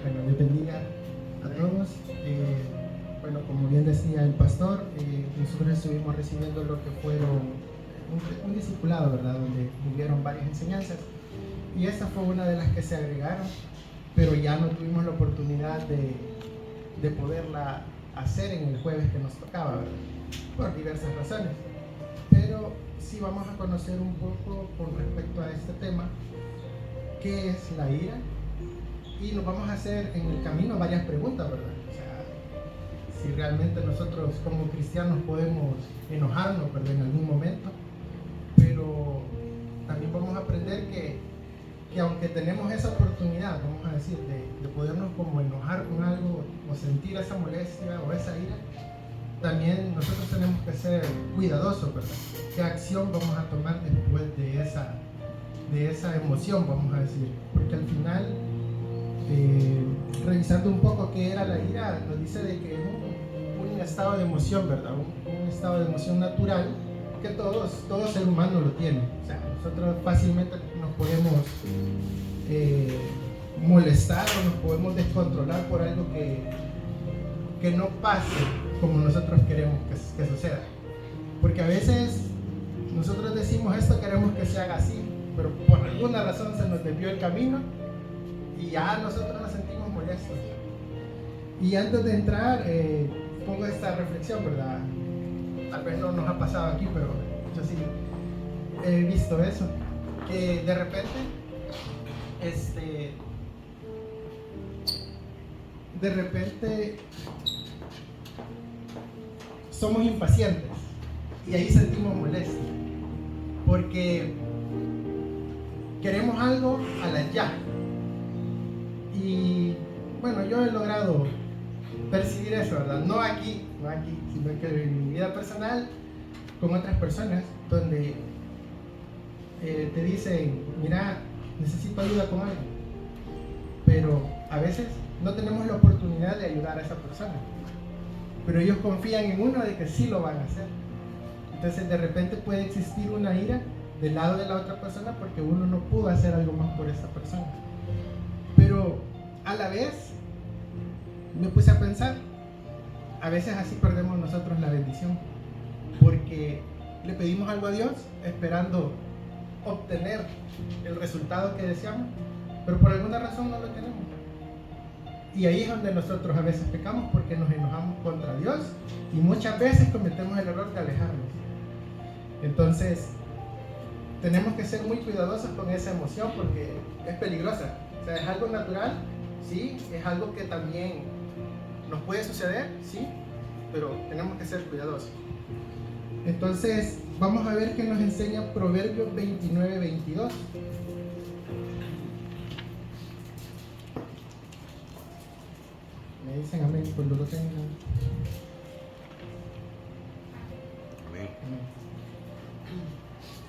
Bueno, Dios bendiga a todos. Bueno, como bien decía el pastor, nosotros estuvimos recibiendo lo que fueron un discipulado, ¿verdad? Donde hubieron varias enseñanzas. Y esta fue una de las que se agregaron, pero ya no tuvimos la oportunidad de poderla hacer en el jueves que nos tocaba, ¿verdad? Por diversas razones. Pero sí vamos a conocer un poco con respecto a este tema, qué es la ira, y nos vamos a hacer en el camino varias preguntas, ¿verdad? O sea, si realmente nosotros como cristianos podemos enojarnos, ¿verdad? En algún momento, pero también vamos a aprender que aunque tenemos esa oportunidad, vamos a decir, de podernos como enojar con algo o sentir esa molestia o esa ira, también nosotros tenemos que ser cuidadosos, ¿verdad? ¿Qué acción vamos a tomar después de esa emoción, vamos a decir? Porque al final, revisando un poco qué era la ira, nos dice de que es un estado de emoción, ¿verdad? Un estado de emoción natural que todo ser humano lo tiene. O sea, nosotros fácilmente nos podemos molestar o nos podemos descontrolar por algo que no pase como nosotros queremos que suceda. Porque a veces nosotros decimos esto, queremos que se haga así, pero por alguna razón se nos desvió el camino y ya nosotros nos sentimos molestos. Y antes de entrar, pongo esta reflexión, ¿verdad? Tal vez no nos ha pasado aquí, pero yo sí he visto eso, que de repente somos impacientes y ahí sentimos molestia porque queremos algo a la ya. Y bueno, yo he logrado percibir eso, ¿verdad? No aquí, sino que en mi vida personal con otras personas, donde te dicen, mira, necesito ayuda con algo, pero a veces no tenemos la oportunidad de ayudar a esa persona, pero ellos confían en uno de que sí lo van a hacer. Entonces de repente puede existir una ira del lado de la otra persona porque uno no pudo hacer algo más por esa persona. Pero a la vez me puse a pensar, a veces así perdemos nosotros la bendición, porque le pedimos algo a Dios esperando obtener el resultado que deseamos, pero por alguna razón no lo tenemos. Y ahí es donde nosotros a veces pecamos, porque nos enojamos contra Dios y muchas veces cometemos el error de alejarnos. Entonces tenemos que ser muy cuidadosos con esa emoción porque es peligrosa. O sea, es algo natural, sí, es algo que también nos puede suceder, sí, pero tenemos que ser cuidadosos. Entonces vamos a ver qué nos enseña Proverbios 29-22. Me dicen amén cuando lo tengan. Amén.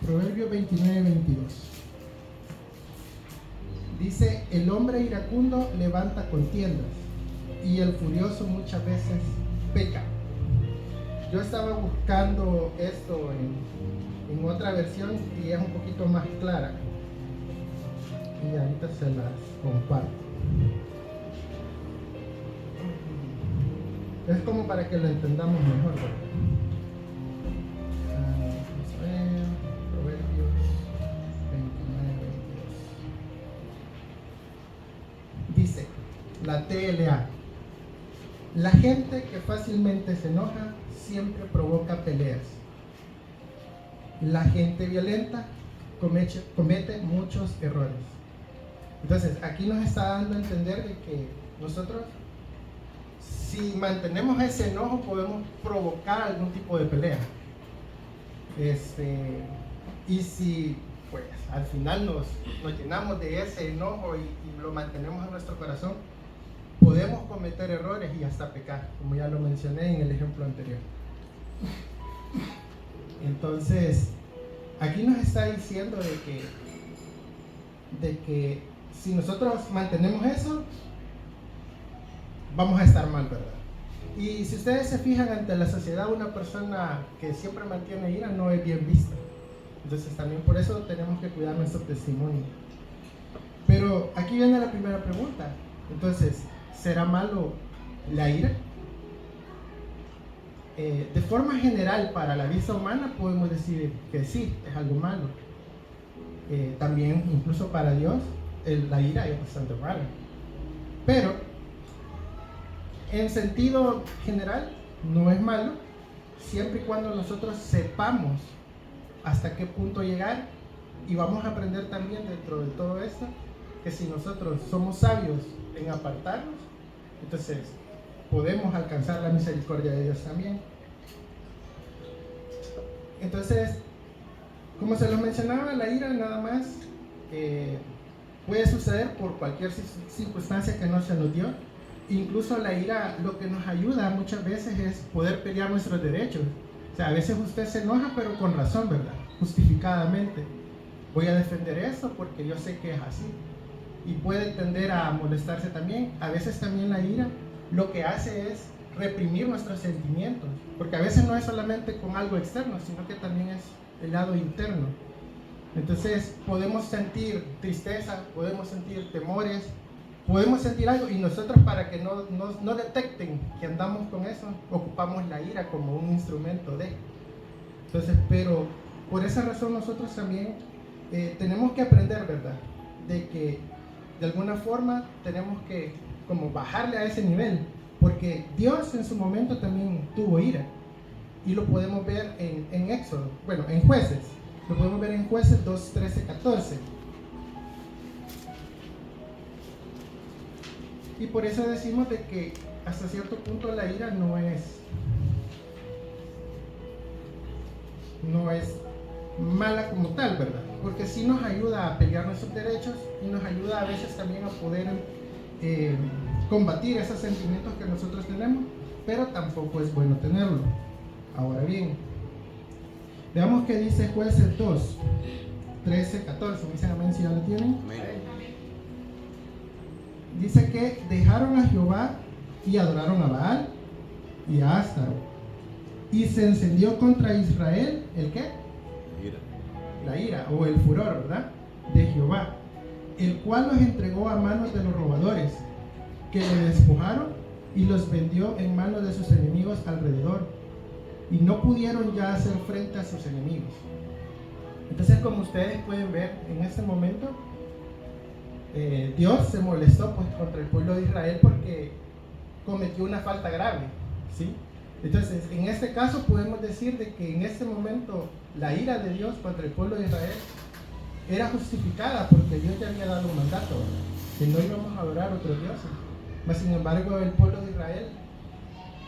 Proverbios 29-22. Dice, el hombre iracundo levanta contiendas y el furioso muchas veces peca. Yo estaba buscando esto en otra versión y es un poquito más clara. Y ahorita se las comparto. Es como para que lo entendamos mejor, ¿verdad? Vamos a ver, Proverbios 29-22. Dice, la TLA. La gente que fácilmente se enoja siempre provoca peleas. La gente violenta comete muchos errores. Entonces, aquí nos está dando a entender de que nosotros, si mantenemos ese enojo, podemos provocar algún tipo de pelea. Y si pues al final nos llenamos de ese enojo y lo mantenemos en nuestro corazón, podemos cometer errores y hasta pecar, como ya lo mencioné en el ejemplo anterior. Entonces, aquí nos está diciendo de que si nosotros mantenemos eso, vamos a estar mal, ¿verdad? Y si ustedes se fijan, ante la sociedad, una persona que siempre mantiene ira no es bien vista. Entonces también por eso tenemos que cuidar nuestro testimonio. Pero aquí viene la primera pregunta. Entonces, ¿será malo la ira? De forma general, para la vista humana podemos decir que sí, es algo malo. También, incluso para Dios, la ira es bastante mala. Pero, en sentido general, no es malo, siempre y cuando nosotros sepamos hasta qué punto llegar, y vamos a aprender también dentro de todo esto, que si nosotros somos sabios en apartarnos, entonces podemos alcanzar la misericordia de Dios también. Entonces, como se lo mencionaba, la ira nada más puede suceder por cualquier circunstancia que no se nos dio. Incluso la ira lo que nos ayuda muchas veces es poder pelear nuestros derechos. O sea, a veces usted se enoja, pero con razón, ¿verdad? Justificadamente. Voy a defender eso porque yo sé que es así. Y puede tender a molestarse también. A veces también la ira lo que hace es reprimir nuestros sentimientos, porque a veces no es solamente con algo externo, sino que también es el lado interno. Entonces podemos sentir tristeza, podemos sentir temores, podemos sentir algo, y nosotros, para que no detecten que andamos con eso, ocupamos la ira como un instrumento de. Entonces, pero por esa razón nosotros también tenemos que aprender, ¿verdad? De que de alguna forma tenemos que como bajarle a ese nivel, porque Dios en su momento también tuvo ira, y lo podemos ver en Éxodo, bueno, en Jueces, lo podemos ver en Jueces 2, 13, 14. Y por eso decimos de que hasta cierto punto la ira no es mala como tal, ¿verdad? Porque sí nos ayuda a pelear nuestros derechos, y nos ayuda a veces también a poder combatir esos sentimientos que nosotros tenemos, pero tampoco es bueno tenerlo. Ahora bien, veamos qué dice Jueces 2, 13, 14. Me dicen amén si ya lo tienen. Amén. Dice que dejaron a Jehová y adoraron a Baal y a Astaro, y se encendió contra Israel ¿el qué? Ira. La ira o el furor, ¿verdad? De Jehová, el cual los entregó a manos de los robadores, que le despojaron y los vendió en manos de sus enemigos alrededor, y no pudieron ya hacer frente a sus enemigos. Entonces, como ustedes pueden ver en este momento, Dios se molestó pues contra el pueblo de Israel porque cometió una falta grave, ¿sí? Entonces, en este caso podemos decir de que en este momento la ira de Dios contra el pueblo de Israel era justificada, porque Dios ya había dado un mandato, ¿verdad? Que no íbamos a adorar a otros dioses. Mas sin embargo, el pueblo de Israel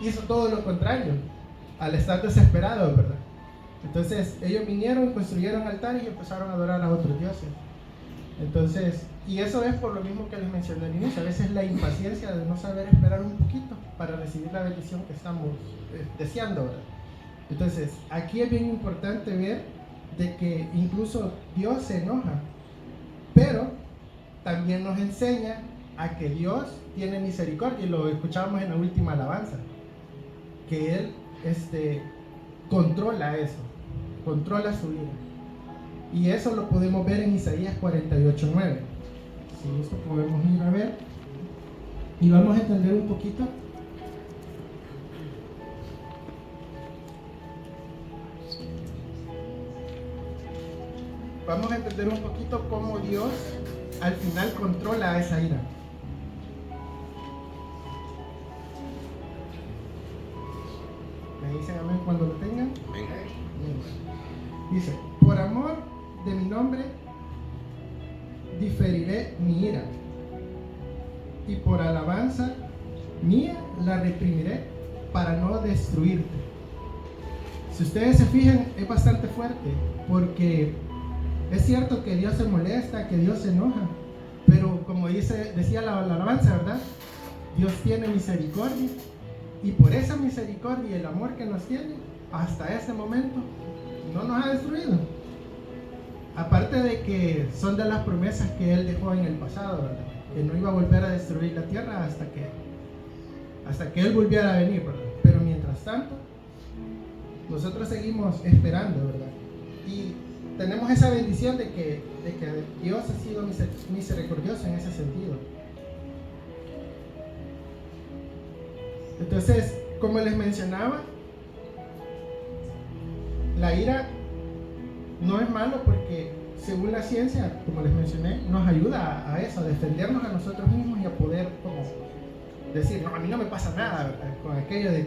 hizo todo lo contrario, al estar desesperados, ¿verdad? Entonces ellos vinieron, construyeron altares y empezaron a adorar a otros dioses. Entonces, y eso es por lo mismo que les mencioné al inicio, a veces la impaciencia de no saber esperar un poquito para recibir la bendición que estamos deseando, ¿verdad? Entonces, aquí es bien importante ver de que incluso Dios se enoja, pero también nos enseña a que Dios tiene misericordia, y lo escuchábamos en la última alabanza, que Él controla eso, controla su ira. Y eso lo podemos ver en Isaías 48:9. Si esto podemos ir a ver y vamos a entender un poquito. Vamos a entender un poquito cómo Dios al final controla esa ira. ¿Me dicen amén cuando lo tengan? Amén. Dice: por amor de mi nombre diferiré mi ira, y por alabanza mía la reprimiré para no destruirte. Si ustedes se fijan, es bastante fuerte, porque es cierto que Dios se molesta, que Dios se enoja, pero como decía la alabanza, ¿verdad? Dios tiene misericordia, y por esa misericordia y el amor que nos tiene, hasta este momento no nos ha destruido. Aparte de que son de las promesas que Él dejó en el pasado, ¿verdad? Que no iba a volver a destruir la tierra hasta que Él volviera a venir, ¿verdad? Pero mientras tanto, nosotros seguimos esperando, ¿verdad? Y tenemos esa bendición de que Dios ha sido misericordioso en ese sentido. Entonces, como les mencionaba, la ira no es malo porque, según la ciencia, como les mencioné, nos ayuda a eso, a defendernos a nosotros mismos y a poder como decir, no, a mí no me pasa nada, ¿verdad? Con aquello de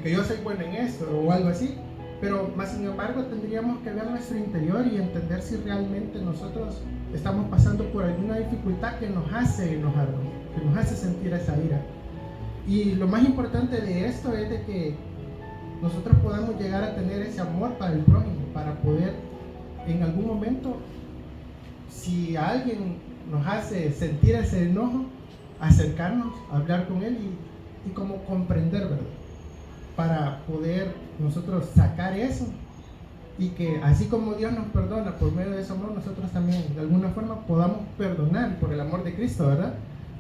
que yo soy bueno en esto o algo así. Pero más sin embargo tendríamos que ver nuestro interior y entender si realmente nosotros estamos pasando por alguna dificultad que nos hace enojarnos, que nos hace sentir esa ira. Y lo más importante de esto es de que nosotros podamos llegar a tener ese amor para el prójimo, para poder en algún momento, si alguien nos hace sentir ese enojo, acercarnos, hablar con él y como comprender, ¿verdad? Para poder nosotros sacar eso y que así como Dios nos perdona por medio de ese amor, nosotros también de alguna forma podamos perdonar por el amor de Cristo, ¿verdad?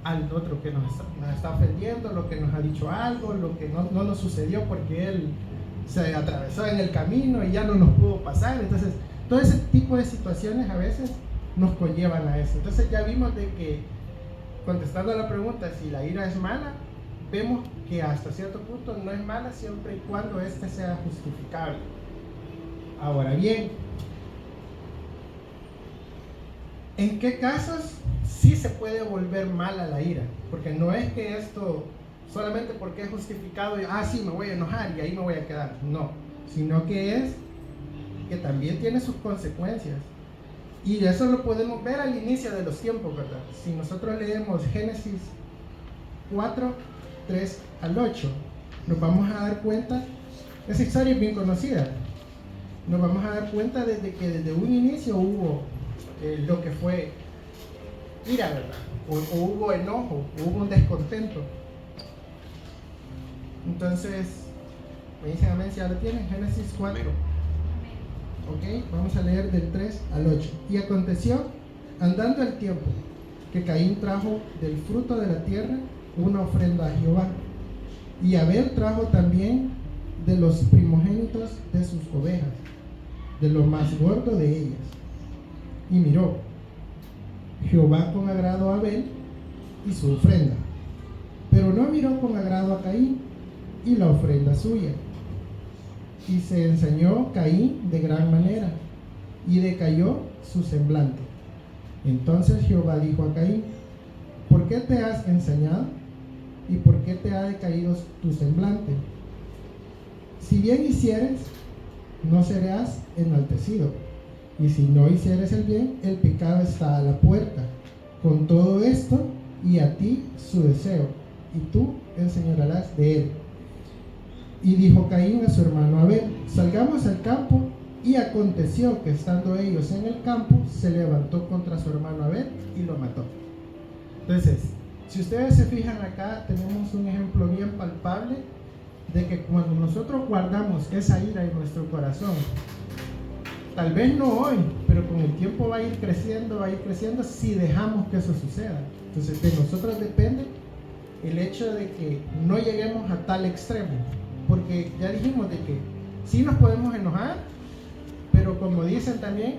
Al otro que nos está ofendiendo, lo que nos ha dicho algo, lo que no nos sucedió porque Él se atravesó en el camino y ya no nos pudo pasar. Entonces, todo ese tipo de situaciones a veces nos conllevan a eso. Entonces ya vimos de que, contestando a la pregunta si la ira es mala, vemos que hasta cierto punto no es mala siempre y cuando éste sea justificable. Ahora bien, ¿en qué casos sí se puede volver mala la ira? Porque no es que esto solamente porque es justificado, sí, me voy a enojar y ahí me voy a quedar. No, sino que es que también tiene sus consecuencias. Y eso lo podemos ver al inicio de los tiempos, ¿verdad? Si nosotros leemos Génesis 4, 3 al 8, nos vamos a dar cuenta, esa historia es bien conocida, nos vamos a dar cuenta desde que desde un inicio hubo lo que fue ira, ¿verdad? O hubo enojo, hubo un descontento. Entonces, me dicen amén si ya lo tienen, Génesis 4. Ok, vamos a leer del 3 al 8. Y aconteció, andando el tiempo, que Caín trajo del fruto de la tierra una ofrenda a Jehová. Y Abel trajo también de los primogénitos de sus ovejas, de lo más gordo de ellas. Y miró Jehová con agrado a Abel y su ofrenda, pero no miró con agrado a Caín y la ofrenda suya. Y se ensañó Caín de gran manera, y decayó su semblante. Entonces Jehová dijo a Caín: ¿por qué te has ensañado? ¿Y por qué te ha decaído tu semblante? Si bien hicieres, no serás enaltecido, y si no hicieres el bien, el pecado está a la puerta. Con todo esto, y a ti su deseo, y tú enseñarás de él. Y dijo Caín a su hermano Abel: salgamos al campo. Y aconteció que estando ellos en el campo, se levantó contra su hermano Abel y lo mató. Entonces, si ustedes se fijan acá, tenemos un ejemplo bien palpable de que cuando nosotros guardamos esa ira en nuestro corazón, tal vez no hoy, pero con el tiempo va a ir creciendo si dejamos que eso suceda. Entonces, de nosotros depende el hecho de que no lleguemos a tal extremo, porque ya dijimos de que sí nos podemos enojar, pero como dicen también,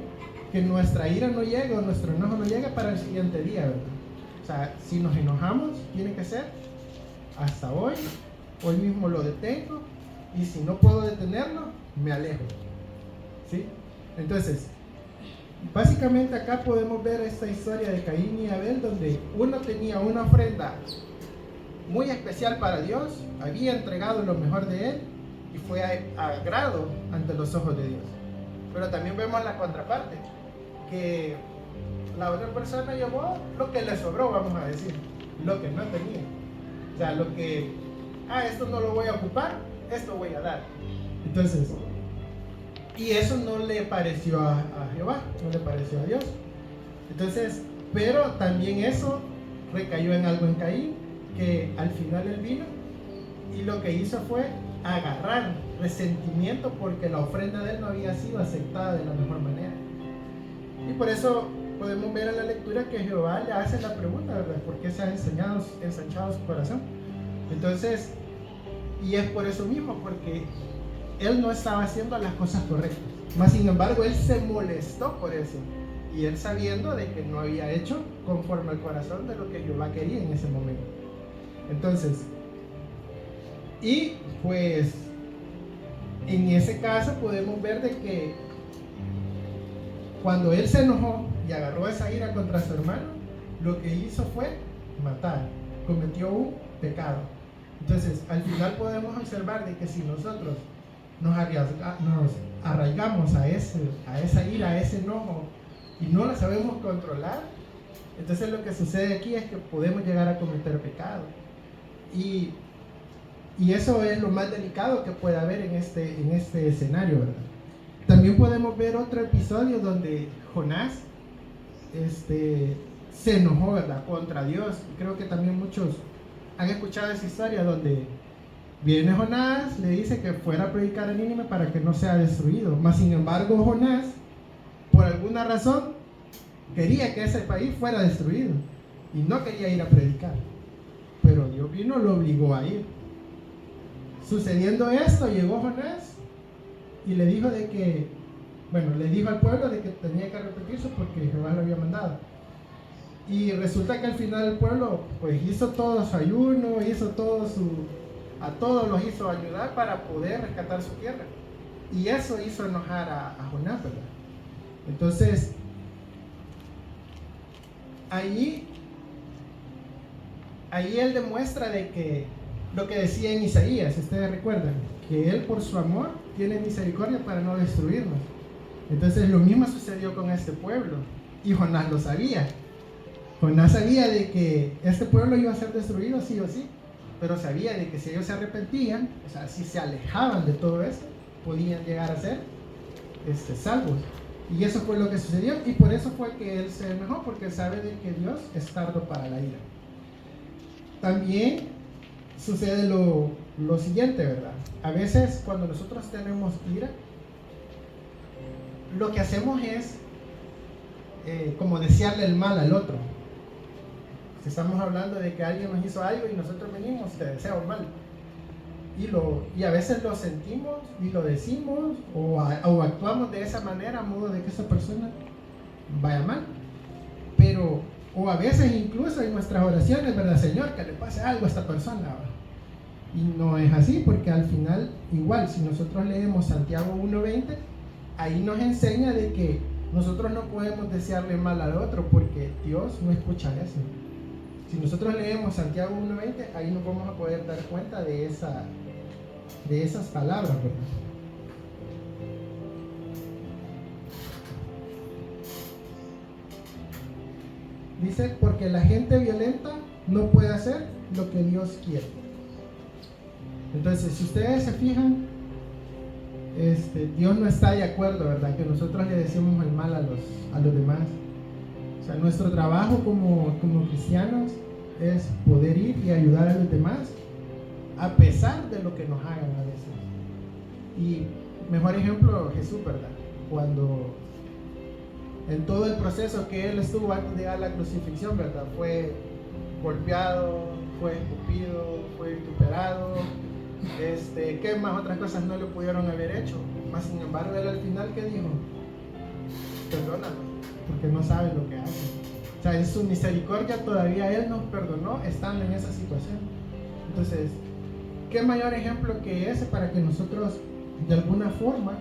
que nuestra ira no llegue o nuestro enojo no llegue para el siguiente día, ¿verdad? O sea, si nos enojamos, tiene que ser hasta hoy mismo lo detengo, y si no puedo detenerlo, me alejo, ¿sí? Entonces, básicamente acá podemos ver esta historia de Caín y Abel, donde uno tenía una ofrenda muy especial para Dios, había entregado lo mejor de él y fue agrado ante los ojos de Dios. Pero también vemos la contraparte, que la otra persona llevó lo que le sobró, vamos a decir, lo que no tenía. O sea, lo que, esto no lo voy a ocupar, esto voy a dar. Entonces, y eso no le pareció a Jehová, no le pareció a Dios. Entonces, pero también eso recayó en algo en Caín, que al final él vino y lo que hizo fue agarrar resentimiento porque la ofrenda de él no había sido aceptada de la mejor manera. Y por eso podemos ver en la lectura que Jehová le hace la pregunta, ¿verdad? ¿Por qué se ha ensanchado su corazón? Entonces, y es por eso mismo, porque él no estaba haciendo las cosas correctas. Mas sin embargo, él se molestó por eso. Y él sabiendo de que no había hecho conforme al corazón de lo que Jehová quería en ese momento. Entonces, Y pues en ese caso podemos ver de que cuando él se enojó y agarró esa ira contra su hermano, lo que hizo fue matar, cometió un pecado. Entonces, al final podemos observar de que si nosotros nos arraigamos a esa ira, a ese enojo, y no la sabemos controlar, entonces lo que sucede aquí es que podemos llegar a cometer pecado. Y eso es lo más delicado que puede haber en este escenario, ¿verdad? También podemos ver otro episodio donde Jonás se enojó, ¿verdad?, contra Dios. Creo que también muchos han escuchado esa historia donde viene Jonás, le dice que fuera a predicar a Nínive para que no sea destruido. Mas sin embargo, Jonás, por alguna razón, quería que ese país fuera destruido y no quería ir a predicar. Pero Dios vino y lo obligó a ir. Sucediendo esto, llegó Jonás y le dijo le dijo al pueblo de que tenía que arrepentirse porque Jehová lo había mandado. Y resulta que al final el pueblo pues hizo todo su ayuno, a todos los hizo ayudar para poder rescatar su tierra. Y eso hizo enojar a Jonás, ¿verdad? Entonces, ahí él demuestra de que lo que decía en Isaías, ustedes recuerdan, que él por su amor tiene misericordia para no destruirnos. Entonces lo mismo sucedió con este pueblo, y Jonás lo sabía. Jonás sabía de que este pueblo iba a ser destruido sí o sí, pero sabía de que si ellos se arrepentían, o sea, si se alejaban de todo esto, podían llegar a ser salvos. Y eso fue lo que sucedió, y por eso fue que él se enojó, porque sabe de que Dios es tardo para la ira. También sucede lo siguiente, ¿verdad? A veces cuando nosotros tenemos ira, lo que hacemos es como desearle el mal al otro. Si estamos hablando de que alguien nos hizo algo y nosotros venimos, te deseo el mal. Y a veces lo sentimos y lo decimos o actuamos de esa manera a modo de que esa persona vaya mal. O a veces incluso en nuestras oraciones, ¿verdad? Señor, que le pase algo a esta persona, ¿verdad? Y no es así, porque al final, igual, si nosotros leemos Santiago 1:20, ahí nos enseña de que nosotros no podemos desearle mal al otro, porque Dios no escucha eso. Si nosotros leemos Santiago 1:20, ahí nos vamos a poder dar cuenta de esas palabras, ¿verdad? Dice, porque la gente violenta no puede hacer lo que Dios quiere. Entonces, si ustedes se fijan, Dios no está de acuerdo, ¿verdad?, que nosotros le decimos el mal a los demás. O sea, nuestro trabajo como cristianos es poder ir y ayudar a los demás a pesar de lo que nos hagan a veces. Y mejor ejemplo, Jesús, ¿verdad? Cuando en todo el proceso que él estuvo antes de llegar a la crucifixión, ¿verdad?, fue golpeado, fue escupido, fue vituperado, ¿qué más otras cosas no le pudieron haber hecho? Más sin embargo, él al final, ¿qué dijo? Perdónalo, porque no sabe lo que hace. O sea, en su misericordia todavía él nos perdonó estando en esa situación. Entonces, ¿qué mayor ejemplo que ese para que nosotros de alguna forma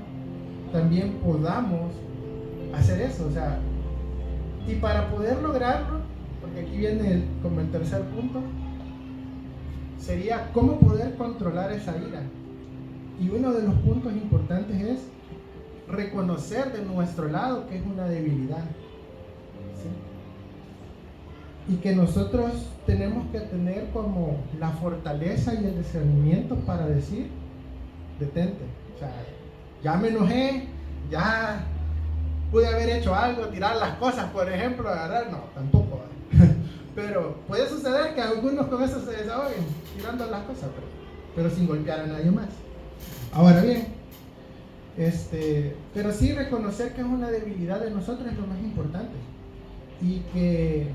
también podamos hacer eso? O sea, y para poder lograrlo, porque aquí viene como el tercer punto, sería cómo poder controlar esa ira. Y uno de los puntos importantes es reconocer de nuestro lado que es una debilidad, ¿sí? Y que nosotros tenemos que tener como la fortaleza y el discernimiento para decir, detente. O sea, ya me enojé, ya pude haber hecho algo, tirar las cosas, por ejemplo, agarrar, no, tampoco. Pero puede suceder que algunos con eso se desahoguen, tirando las cosas, pero sin golpear a nadie más. Ahora bien, pero sí reconocer que es una debilidad de nosotros es lo más importante. Y que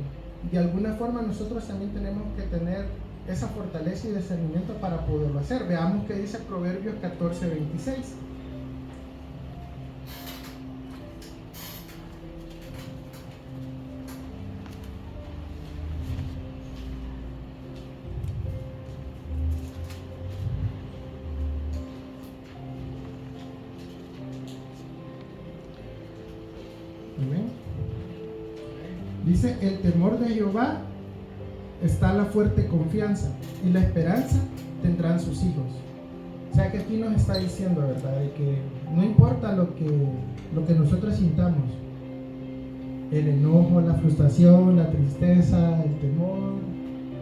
de alguna forma nosotros también tenemos que tener esa fortaleza y discernimiento para poderlo hacer. Veamos qué dice Proverbios 14:26. Dice, el temor de Jehová está la fuerte confianza y la esperanza tendrán sus hijos. O sea que aquí nos está diciendo, ¿verdad? De que no importa lo que nosotros sintamos, el enojo, la frustración, la tristeza, el temor,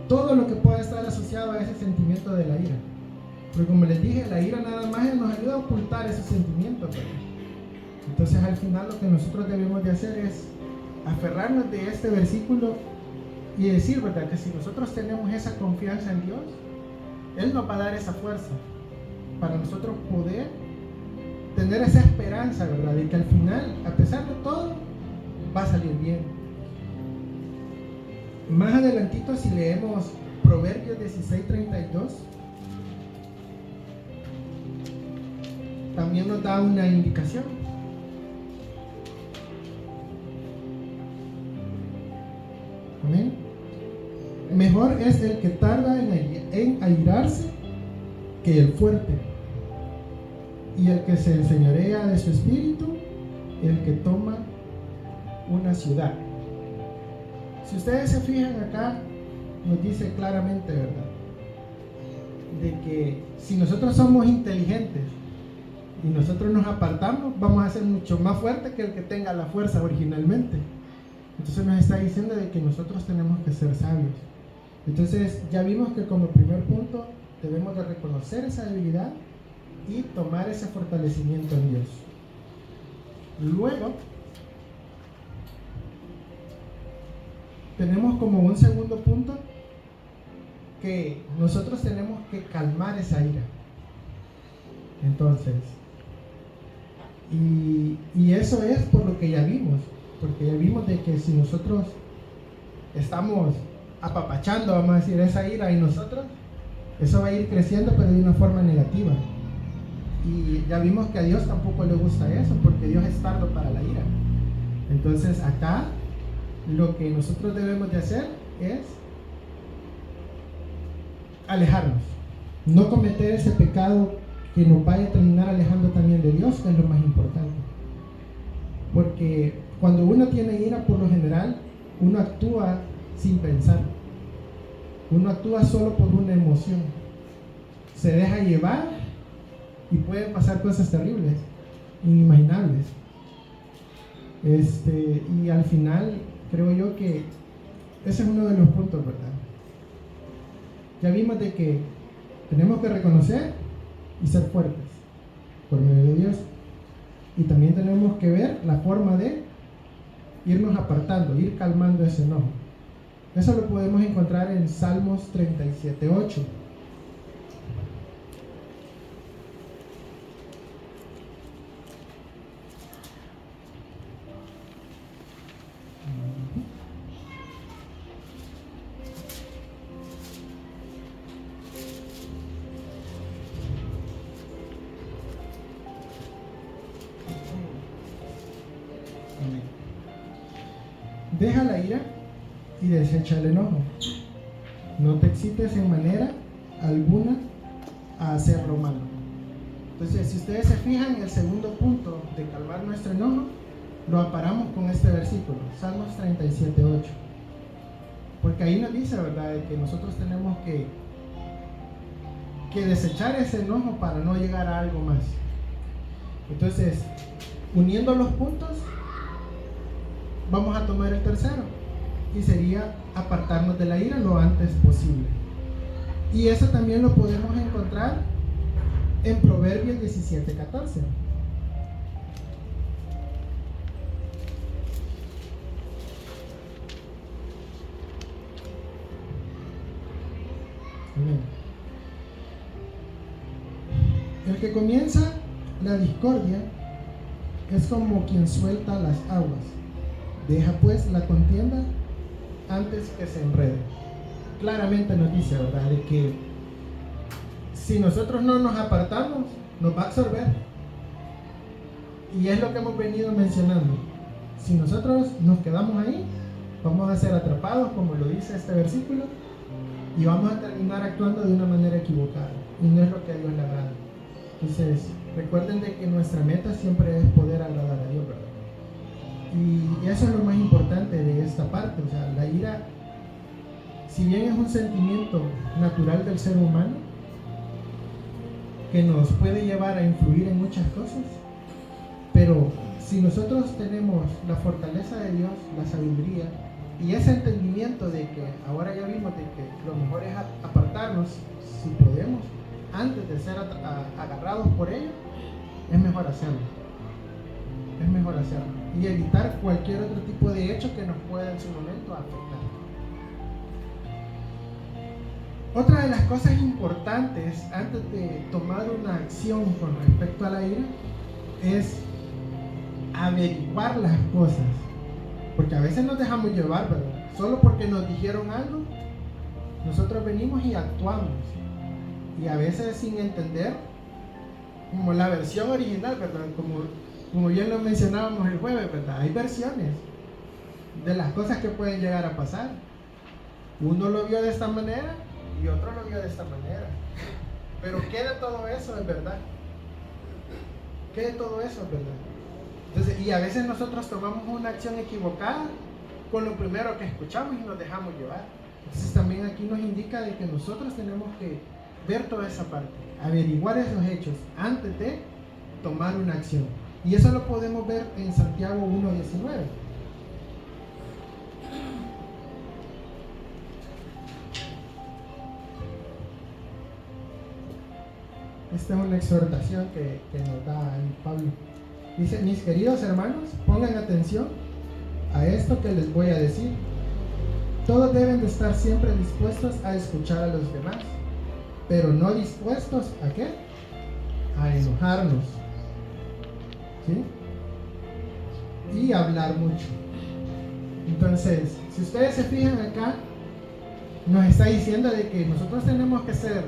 todo lo que pueda estar asociado a ese sentimiento de la ira. Porque como les dije, la ira nada más nos ayuda a ocultar esos sentimientos, ¿verdad? Entonces al final lo que nosotros debemos de hacer es aferrarnos de este versículo y decir, ¿verdad? Que si nosotros tenemos esa confianza en Dios, Él nos va a dar esa fuerza para nosotros poder tener esa esperanza, ¿verdad? De que al final, a pesar de todo, va a salir bien. Más adelantito, si leemos Proverbios 16:32, también nos da una indicación. Amén. Mejor es el que tarda en airarse que el fuerte, y el que se enseñorea de su espíritu, el que toma una ciudad. Si ustedes se fijan acá, nos dice claramente, ¿verdad? De que si nosotros somos inteligentes y nosotros nos apartamos, vamos a ser mucho más fuertes que el que tenga la fuerza originalmente. Entonces nos está diciendo de que nosotros tenemos que ser sabios. Entonces ya vimos que como primer punto debemos de reconocer esa debilidad y tomar ese fortalecimiento en Dios. Luego tenemos como un segundo punto que nosotros tenemos que calmar esa ira. Entonces, y eso es por lo que ya vimos, porque ya vimos de que si nosotros estamos apapachando, vamos a decir, esa ira en nosotros, eso va a ir creciendo, pero de una forma negativa. Y ya vimos que a Dios tampoco le gusta eso, porque Dios es tardo para la ira. Entonces acá lo que nosotros debemos de hacer es alejarnos, no cometer ese pecado que nos vaya a terminar alejando también de Dios, que es lo más importante. Porque cuando uno tiene ira, por lo general, uno actúa sin pensar. Uno actúa solo por una emoción. Se deja llevar y pueden pasar cosas terribles, inimaginables. Y al final, creo yo que ese es uno de los puntos, ¿verdad? Ya vimos de que tenemos que reconocer y ser fuertes por medio de Dios. Y también tenemos que ver la forma de irnos apartando, ir calmando ese enojo. Eso lo podemos encontrar en Salmos 37:8. Deja la ira y desecha el enojo. No te excites en manera alguna a hacer lo malo. Entonces, si ustedes se fijan, el segundo punto de calmar nuestro enojo lo aparamos con este versículo, Salmos 37:8. Porque ahí nos dice, ¿verdad?, de que nosotros tenemos que desechar ese enojo para no llegar a algo más. Entonces, uniendo los puntos, vamos a tomar el tercero, y sería apartarnos de la ira lo antes posible. Y eso también lo podemos encontrar en Proverbios 17:14. El que comienza la discordia es como quien suelta las aguas. Deja pues la contienda antes que se enrede. Claramente nos dice, ¿verdad?, de que si nosotros no nos apartamos, nos va a absorber. Y es lo que hemos venido mencionando. Si nosotros nos quedamos ahí, vamos a ser atrapados, como lo dice este versículo, y vamos a terminar actuando de una manera equivocada. Y no es lo que a Dios le agrada. Entonces, recuerden de que nuestra meta siempre es poder agradar a Dios, ¿verdad? Y eso es lo más importante de esta parte. O sea, la ira, si bien es un sentimiento natural del ser humano, que nos puede llevar a influir en muchas cosas, pero si nosotros tenemos la fortaleza de Dios, la sabiduría y ese entendimiento de que ahora ya vimos de que lo mejor es apartarnos, si podemos, antes de ser agarrados por ello, es mejor hacerlo. Es mejor hacerlo y evitar cualquier otro tipo de hecho que nos pueda en su momento afectar. Otra de las cosas importantes antes de tomar una acción con respecto a la ira es averiguar las cosas, porque a veces nos dejamos llevar, ¿verdad? Solo porque nos dijeron algo, nosotros venimos y actuamos, y a veces sin entender, como la versión original, ¿verdad? Como bien lo mencionábamos el jueves, ¿verdad? Hay versiones de las cosas que pueden llegar a pasar. Uno lo vio de esta manera y otro lo vio de esta manera. Pero ¿qué de todo eso es verdad? ¿Qué de todo eso es verdad? Entonces, y a veces nosotros tomamos una acción equivocada con lo primero que escuchamos y nos dejamos llevar. Entonces también aquí nos indica de que nosotros tenemos que ver toda esa parte, averiguar esos hechos antes de tomar una acción. Y eso lo podemos ver en Santiago 1:19. Esta es una exhortación que nos da ahí Pablo. Dice: mis queridos hermanos, pongan atención a esto que les voy a decir. Todos deben de estar siempre dispuestos a escuchar a los demás, pero no dispuestos ¿a qué? A enojarnos, ¿sí? Y hablar mucho. Entonces, si ustedes se fijan acá, nos está diciendo de que nosotros tenemos que ser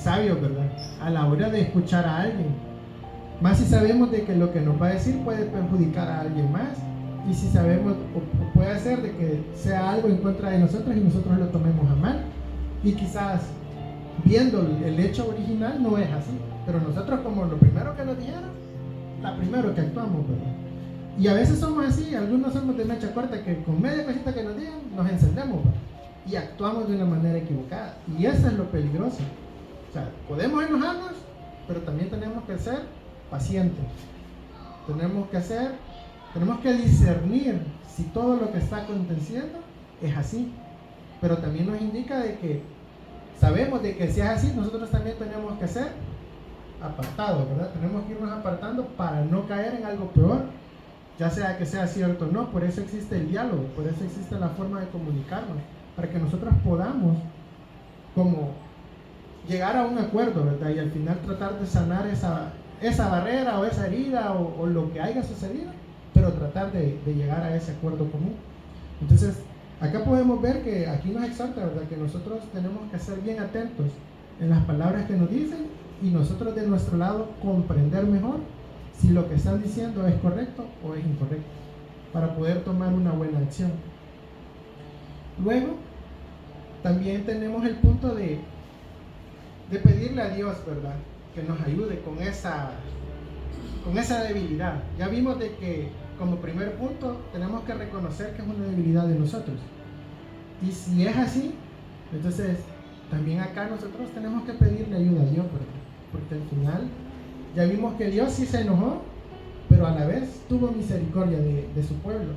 sabios, ¿verdad? A la hora de escuchar a alguien. Más si sabemos de que lo que nos va a decir puede perjudicar a alguien más. Y si sabemos, o puede ser de que sea algo en contra de nosotros y nosotros lo tomemos a mal. Y quizás viendo el hecho original no es así. Pero nosotros, como lo primero que nos dijeron, la primero que actuamos, ¿verdad? Y a veces somos así, algunos somos de mecha corta que con media cosita que nos digan nos encendemos, ¿verdad? Y actuamos de una manera equivocada. Y eso es lo peligroso. O sea, podemos enojarnos, pero también tenemos que ser pacientes. Tenemos que discernir si todo lo que está aconteciendo es así. Pero también nos indica de que sabemos de que si es así, nosotros también tenemos que ser apartados, ¿verdad? Tenemos que irnos apartando para no caer en algo peor, ya sea que sea cierto o no. Por eso existe el diálogo, por eso existe la forma de comunicarnos, para que nosotros podamos como llegar a un acuerdo, ¿verdad? Y al final tratar de sanar esa barrera o esa herida o lo que haya sucedido, pero tratar de llegar a ese acuerdo común. Entonces, acá podemos ver que aquí nos exhorta, ¿verdad? Que nosotros tenemos que ser bien atentos en las palabras que nos dicen y nosotros de nuestro lado comprender mejor si lo que están diciendo es correcto o es incorrecto, para poder tomar una buena acción. Luego, también tenemos el punto de pedirle a Dios, ¿verdad? Que nos ayude con esa debilidad. Ya vimos de que como primer punto tenemos que reconocer que es una debilidad de nosotros. Y si es así, entonces también acá nosotros tenemos que pedirle ayuda a Dios, ¿verdad? Porque al final ya vimos que Dios sí se enojó, pero a la vez tuvo misericordia de su pueblo.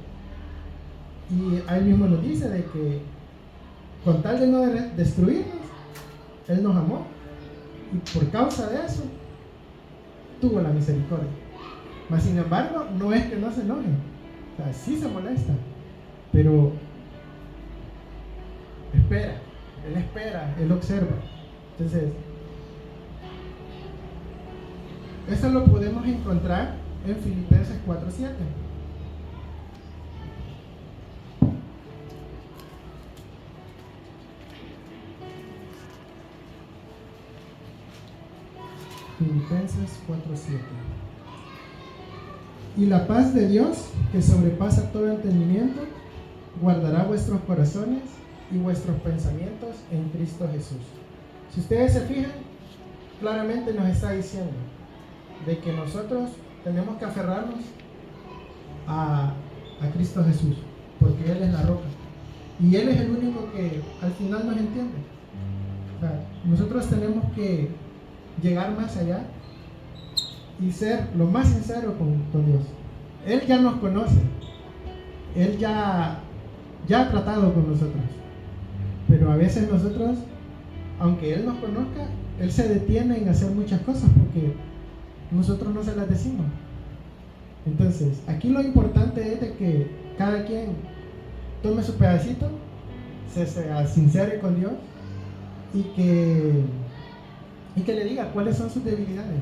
Y ahí mismo nos dice de que con tal de no destruirnos, Él nos amó y por causa de eso tuvo la misericordia. Mas sin embargo, no es que no se enoje, o sea, sí se molesta, pero espera, Él observa. Entonces, eso lo podemos encontrar en Filipenses 4:7. Filipenses 4:7. Y la paz de Dios, que sobrepasa todo entendimiento, guardará vuestros corazones y vuestros pensamientos en Cristo Jesús. Si ustedes se fijan, claramente nos está diciendo de que nosotros tenemos que aferrarnos a a Cristo Jesús, porque Él es la roca. Y Él es el único que al final nos entiende. O sea, nosotros tenemos que llegar más allá y ser lo más sincero con Dios. Él ya nos conoce. Él ya ha tratado con nosotros. Pero a veces nosotros, aunque Él nos conozca, Él se detiene en hacer muchas cosas porque nosotros no se las decimos. Entonces, aquí lo importante es de que cada quien tome su pedacito, se sea sincere con Dios y que le diga cuáles son sus debilidades.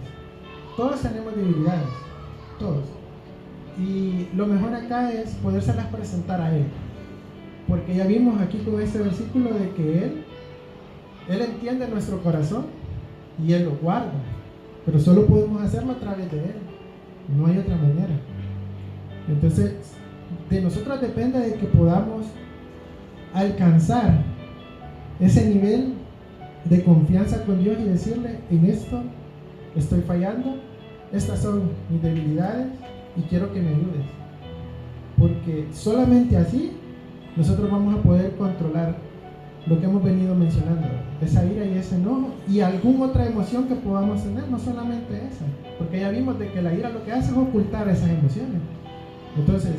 Todos tenemos debilidades, todos. Y lo mejor acá es podérselas presentar a Él. Porque ya vimos aquí con este versículo de que Él entiende nuestro corazón y Él lo guarda. Pero solo podemos hacerlo a través de Él. No hay otra manera. Entonces, de nosotros depende de que podamos alcanzar ese nivel de confianza con Dios y decirle: en esto estoy fallando, estas son mis debilidades y quiero que me ayudes. Porque solamente así nosotros vamos a poder controlar lo que hemos venido mencionando, esa ira y ese enojo y alguna otra emoción que podamos tener, no solamente esa, porque ya vimos de que la ira lo que hace es ocultar esas emociones. Entonces,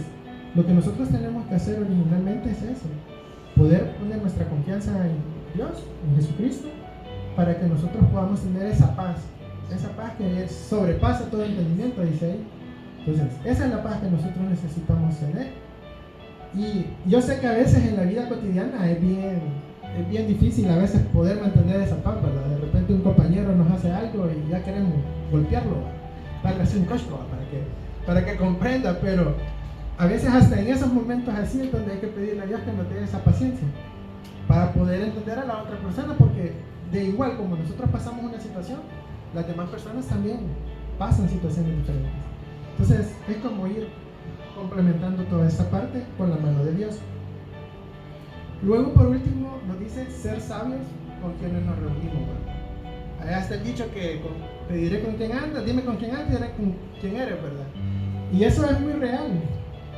lo que nosotros tenemos que hacer originalmente es eso, poder poner nuestra confianza en Dios, en Jesucristo, para que nosotros podamos tener esa paz que sobrepasa todo entendimiento, dice ahí. Entonces, esa es la paz que nosotros necesitamos tener. Y yo sé que a veces en la vida cotidiana es bien difícil a veces poder mantener esa paz, ¿verdad? De repente un compañero nos hace algo y ya queremos golpearlo, darle así un costo para que comprenda, pero a veces hasta en esos momentos así es donde hay que pedirle a Dios que nos dé esa paciencia para poder entender a la otra persona, porque de igual como nosotros pasamos una situación, las demás personas también pasan situaciones diferentes. Entonces es como ir complementando toda esta parte con la mano de Dios. Luego, por último, nos dice ser sabios con quienes nos reunimos. Allá está el dicho que te diré con quién andas, dime con quién andas y diré con quién eres, ¿verdad? Y eso es muy real.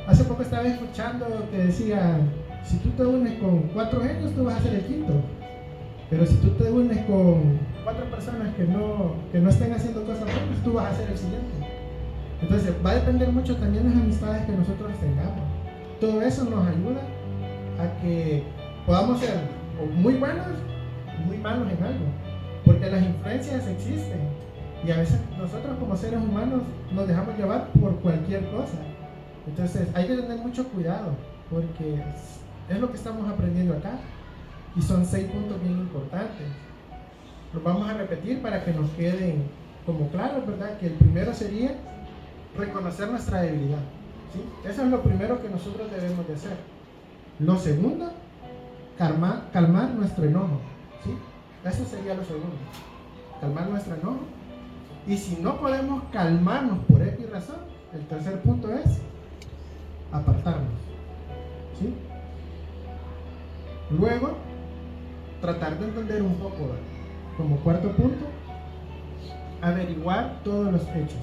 Hace poco estaba escuchando que decía: si tú te unes con 4 genios, tú vas a ser el quinto. Pero si tú te unes con 4 personas que no estén haciendo cosas buenas, tú vas a ser el siguiente. Entonces, va a depender mucho también de las amistades que nosotros tengamos. Todo eso nos ayuda a que podamos ser o muy buenos o muy malos en algo. Porque las influencias existen. Y a veces nosotros como seres humanos nos dejamos llevar por cualquier cosa. Entonces, hay que tener mucho cuidado, porque es lo que estamos aprendiendo acá. Y son 6 puntos bien importantes. Los vamos a repetir para que nos queden como claros, ¿verdad? Que el primero sería reconocer nuestra debilidad, ¿sí? Eso es lo primero que nosotros debemos de hacer. Lo segundo, calmar nuestro enojo, ¿sí? Eso sería lo segundo, calmar nuestro enojo. Y si no podemos calmarnos por X razón, el tercer punto es apartarnos, ¿sí? Luego, tratar de entender un poco, ¿verdad? Como cuarto punto, averiguar todos los hechos.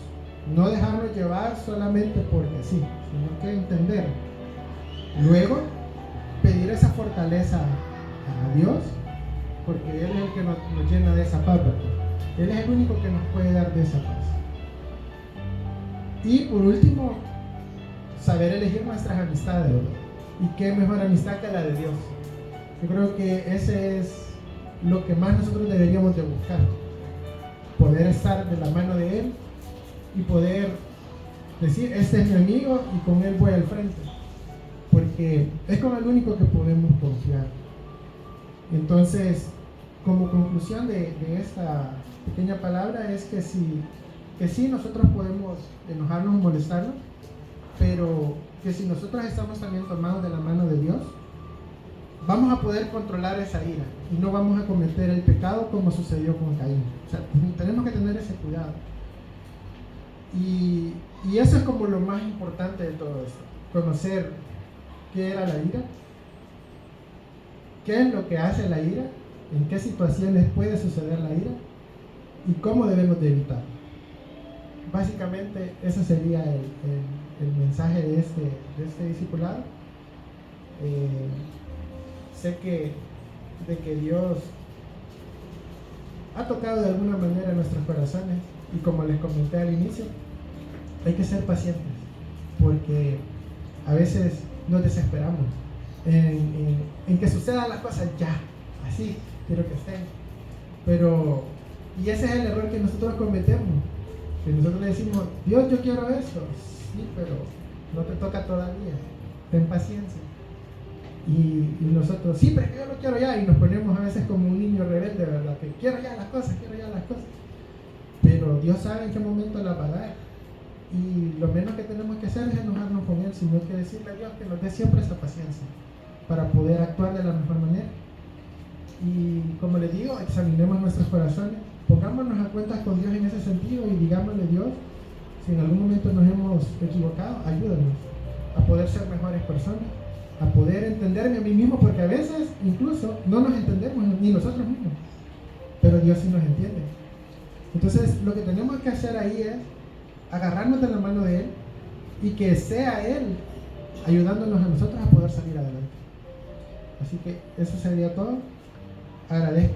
No dejarnos llevar solamente porque sí, sino que entender. Luego, pedir esa fortaleza a Dios, porque Él es el que nos llena de esa paz, ¿verdad? Él es el único que nos puede dar de esa paz. Y por último, saber elegir nuestras amistades, ¿verdad? Y qué mejor amistad que la de Dios. Yo creo que ese es lo que más nosotros deberíamos de buscar. Poder estar de la mano de Él y poder decir: este es mi amigo y con él voy al frente, porque es con el único que podemos confiar. Entonces, como conclusión de esta pequeña palabra es que sí nosotros podemos enojarnos o molestarnos, pero que si nosotros estamos también tomados de la mano de Dios, vamos a poder controlar esa ira y no vamos a cometer el pecado como sucedió con Caín. O sea, tenemos que tener ese cuidado. Y eso es como lo más importante de todo esto: conocer qué era la ira, qué es lo que hace la ira, en qué situaciones puede suceder la ira y cómo debemos de evitarlo. Básicamente ese sería el mensaje de este discipulado. Sé de que Dios ha tocado de alguna manera nuestros corazones, y como les comenté al inicio, hay que ser pacientes, porque a veces nos desesperamos en que sucedan las cosas ya, así quiero que estén. Y ese es el error que nosotros cometemos, que nosotros le decimos: Dios, yo quiero eso, sí, pero no te toca todavía, ten paciencia. Y nosotros: sí, pero yo lo quiero ya, y nos ponemos a veces como un niño rebelde, ¿verdad? Que quiero ya las cosas. Pero Dios sabe en qué momento las va a dar, y lo menos que tenemos que hacer es enojarnos con Él, sino que decirle a Dios que nos dé siempre esa paciencia para poder actuar de la mejor manera. Y como les digo, examinemos nuestros corazones, pongámonos a cuentas con Dios en ese sentido, y digámosle: Dios, si en algún momento nos hemos equivocado, ayúdanos a poder ser mejores personas, a poder entenderme a mí mismo, porque a veces incluso no nos entendemos ni nosotros mismos, pero Dios sí nos entiende. Entonces lo que tenemos que hacer ahí es agarrarnos de la mano de Él, y que sea Él ayudándonos a nosotros a poder salir adelante. Así que eso sería todo. Agradezco